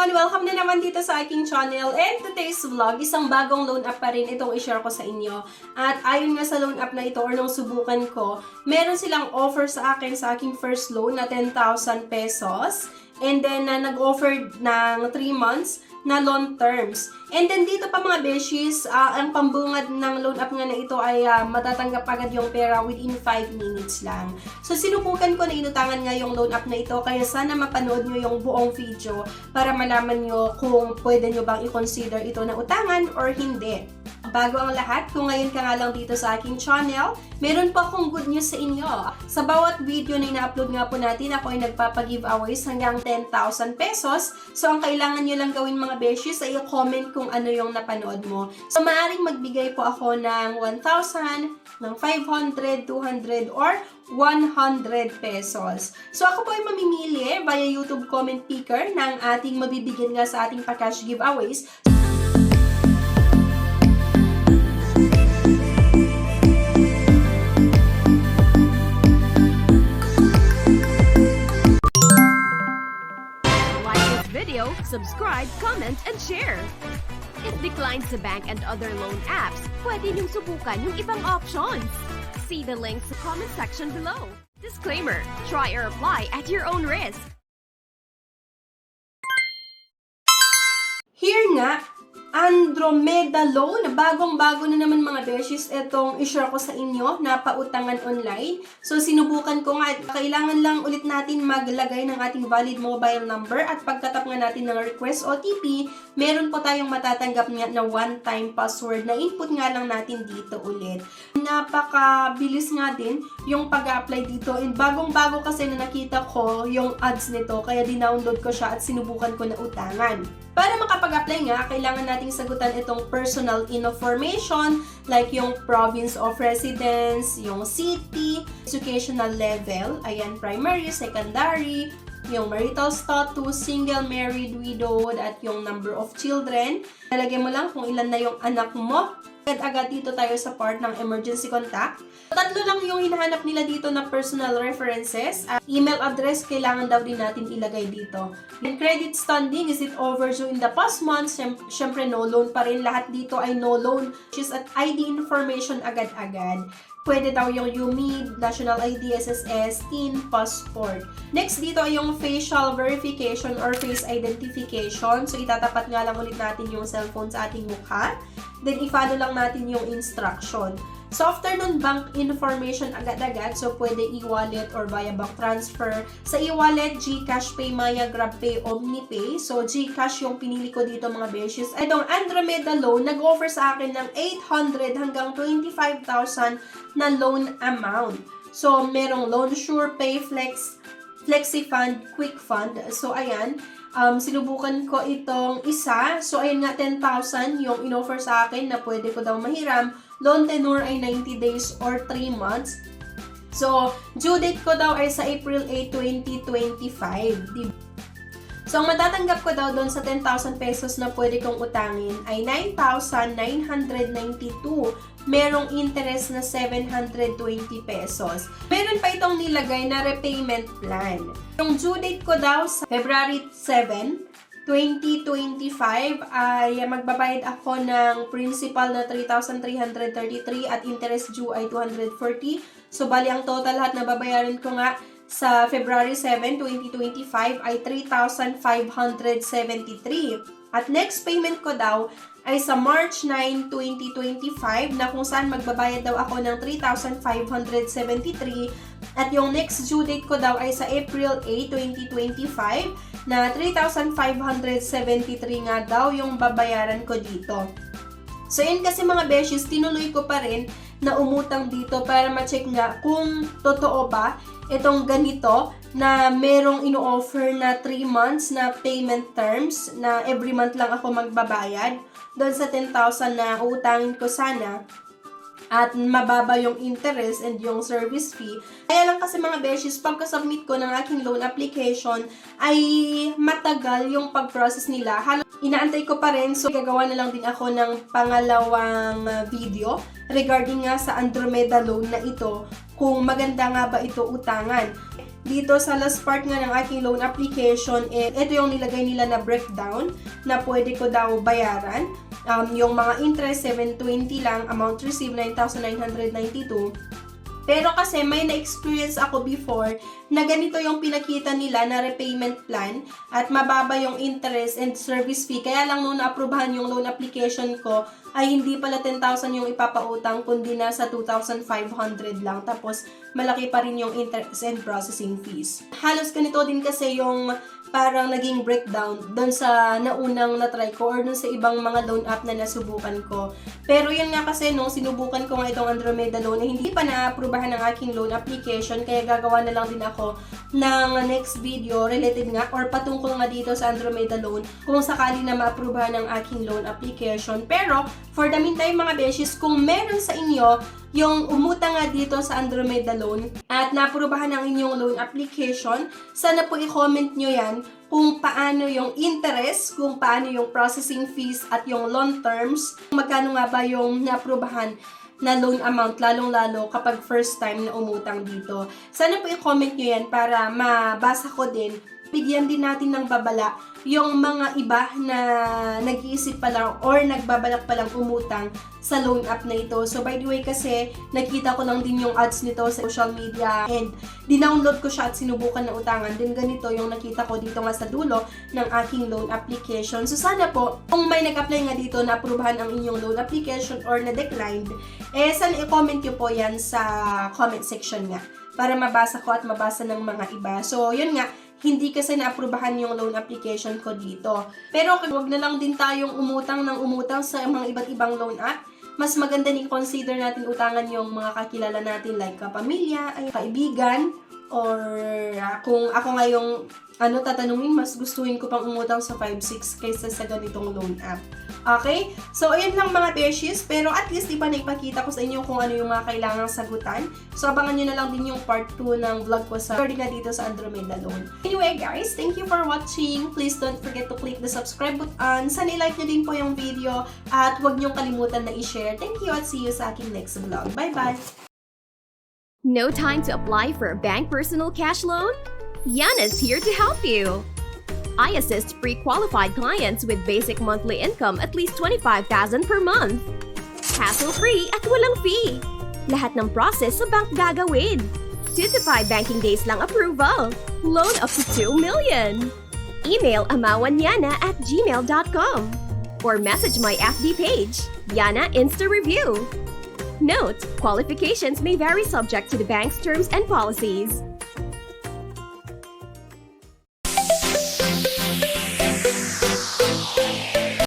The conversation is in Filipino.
everyone! Welcome na naman dito sa aking channel. And today's vlog, isang bagong loan app pa rin itong i-share ko sa inyo. At ayon nga sa loan app na ito or nung subukan ko, meron silang offer sa akin sa aking first loan na 10,000 pesos. And then, nag-offer ng 3 months na loan terms. And then, dito pa mga beshies, ang pambungad ng loan app nga na ito ay matatanggap agad yung pera within 5 minutes lang. So, sinubukan ko na inutangan nga yung loan app na ito, kaya sana mapanood nyo yung buong video para malaman nyo kung pwede nyo bang i-consider ito na utangan or hindi. Bago ang lahat, kung ngayon ka nga lang dito sa aking channel, meron po akong good news sa inyo. Sa bawat video na ina-upload nga po natin, ako ay nagpapag-giveaways hanggang 10,000 pesos. So, ang kailangan nyo lang gawin mga beshies ay i-comment kung ano yung napanood mo. So, maaaring magbigay po ako ng 1,000, ng 500, 200, or 100 pesos. So, ako po ay mamimili via YouTube comment picker ng ating mabibigyan nga sa ating pa-cash giveaways. Subscribe, comment, and share. It declines the bank and other loan apps. Pwede niyong subukan yung ibang options. See the links sa comment section below. Disclaimer, try or apply at your own risk. Here nga, Andromeda Loan. Bagong-bago na naman mga beshies itong i-share ko sa inyo na pautangan online. So, sinubukan ko nga at kailangan lang ulit natin maglagay ng ating valid mobile number at pagkatap nga natin ng request OTP, meron po tayong matatanggap nga na one-time password na input nga lang natin dito ulit. Napakabilis nga din yung pag-apply dito and bagong-bago kasi na nakita ko yung ads nito kaya dinownload ko siya at sinubukan ko na utangan. Para makapag-apply nga, kailangan nating sagutan itong personal information like yung province of residence, yung city, educational level, ayan, primary, secondary, yung marital status, single, married, widowed, at yung number of children. Nalagay mo lang kung ilan na yung anak mo. Agad-agad dito tayo sa part ng emergency contact. Tatlo lang yung hinahanap nila dito na personal references. Email address, kailangan daw din natin ilagay dito. And credit standing, is it overdue in the past month? Siyempre, no loan pa rin. Lahat dito ay no loan. Just at ID information agad-agad. Pwede daw yung UMID, National ID, SSS, TIN, Passport. Next dito ay yung facial verification or face identification. So, itatapat nga lang ulit natin yung cellphone sa ating mukha. Then, i-follow lang natin yung instruction. So, after nun, bank information agad-agad. So, pwede e-wallet or via bank transfer. Sa e-wallet, GCash, PayMaya, GrabPay, OmniPay. So, GCash yung pinili ko dito mga beshies. Itong Andromeda Loan, nag-offer sa akin ng 800 hanggang 25,000 na loan amount. So, merong LoanSure, PayFlex, FlexiFund, QuickFund. So, ayan. Sinubukan ko itong isa. So, ayun nga, 10,000 yung in-offer sa akin na pwede ko daw mahiram. Loan tenure ay 90 days or 3 months. So, due date ko daw ay sa April 8, 2025. Diba? So, ang matatanggap ko daw doon sa 10,000 pesos na pwede kong utangin ay 9,992. Merong interest na 720 pesos. Meron pa itong nilagay na repayment plan. Yung due date ko daw sa February 7, 2025 ay magbabayad ako ng principal na 3,333 at interest due ay 240. So, bali ang total lahat na babayaran ko nga sa February 7, 2025 ay 3,573. At next payment ko daw ay sa March 9, 2025 na kung saan magbabayad daw ako ng 3,573 at yung next due date ko daw ay sa April 8, 2025 na 3,573 nga daw yung babayaran ko dito. So, yun kasi mga beshies, tinuloy ko pa rin na umutang dito para ma-check nga kung totoo ba itong ganito na merong ino-offer na 3 months na payment terms na every month lang ako magbabayad doon sa 10,000 na uutangin ko sana at mababa yung interest and yung service fee. Kaya lang kasi mga beshies, pagka-submit ko ng aking loan application ay matagal yung pag-process nila. Halos inaantay ko pa rin, so gagawa na lang din ako ng pangalawang video regarding nga sa Andromeda Loan na ito, kung maganda nga ba ito utangan. dito sa last part nga ng aking loan application, ito yung nilagay nila na breakdown na pwede ko daw bayaran. Yung mga interest, 720 lang, amount received, 9,992. Pero kasi may na-experience ako before na ganito yung pinakita nila na repayment plan at mababa yung interest and service fee. Kaya lang nung na-aprobahan yung loan application ko ay hindi pala 10,000 yung ipapautang kundi nasa 2,500 lang. Tapos malaki pa rin yung interest and processing fees. Halos ganito din kasi yung parang naging breakdown doon sa naunang na-try ko or doon sa ibang mga loan app na nasubukan ko. Pero yun nga kasi nung sinubukan ko nga itong Andromeda loan ay hindi pa na-aprobahan ng aking loan application kaya gagawa na lang din ako ng next video related nga or patungkol nga dito sa Andromeda loan kung sakali na ma-aprobahan ng aking loan application. Pero for the meantime mga beshies, kung meron sa inyo yung umutang nga dito sa Andromeda loan at naaprubahan ang inyong loan application, sana po i-comment nyo yan kung paano yung interest, kung paano yung processing fees at yung loan terms, magkano nga ba yung naaprubahan na loan amount, lalong-lalo kapag first time na umutang dito. Sana po i-comment nyo yan para mabasa ko din. Bigyan din natin ng babala yung mga iba na nag-iisip pa lang or nagbabalak pa lang umutang sa loan app na ito. So by the way kasi nakita ko lang din yung ads nito sa social media and dinownload ko siya at sinubukan na utangan. Din ganito yung nakita ko dito nga sa dulo ng aking loan application. So sana po kung may nag-apply nga dito na aprubahan ang inyong loan application or na-declined, sana i-comment nyo po yan sa comment section nga para mabasa ko at mabasa ng mga iba. So yun nga, hindi kasi naaprubahan yung loan application ko dito. Pero huwag na lang din tayong umutang sa mga iba't ibang loan app. Mas maganda din consider natin utangan yung mga kakilala natin like kapamilya, ay kaibigan, or kung ako nga yung tatanungin, mas gustuhin ko pang umutang sa 5-6 kaysa sa ganitong loan app. Okay? So, ayan lang mga beshies. Pero at least, di ba naipakita ko sa inyo kung ano yung mga kailangang sagutan. So, abangan nyo na lang din yung part 2 ng vlog ko sa nga dito sa Andromeda loan. Anyway, guys, thank you for watching. Please don't forget to click the subscribe button. Sana i-like nyo din po yung video. At huwag nyong kalimutan na i-share. Thank you at see you sa aking next vlog. Bye-bye! No time to apply for a bank personal cash loan? Yana's here to help you. I assist pre-qualified clients with basic monthly income at least 25,000 per month. Hassle-free at walang fee. Lahat ng process sa bank gagawin. 2 to 5 banking days lang approval. Loan up to 2 million. Email amawanyana@gmail.com or message my FB page, Yana Insta Review. Note, qualifications may vary subject to the bank's terms and policies.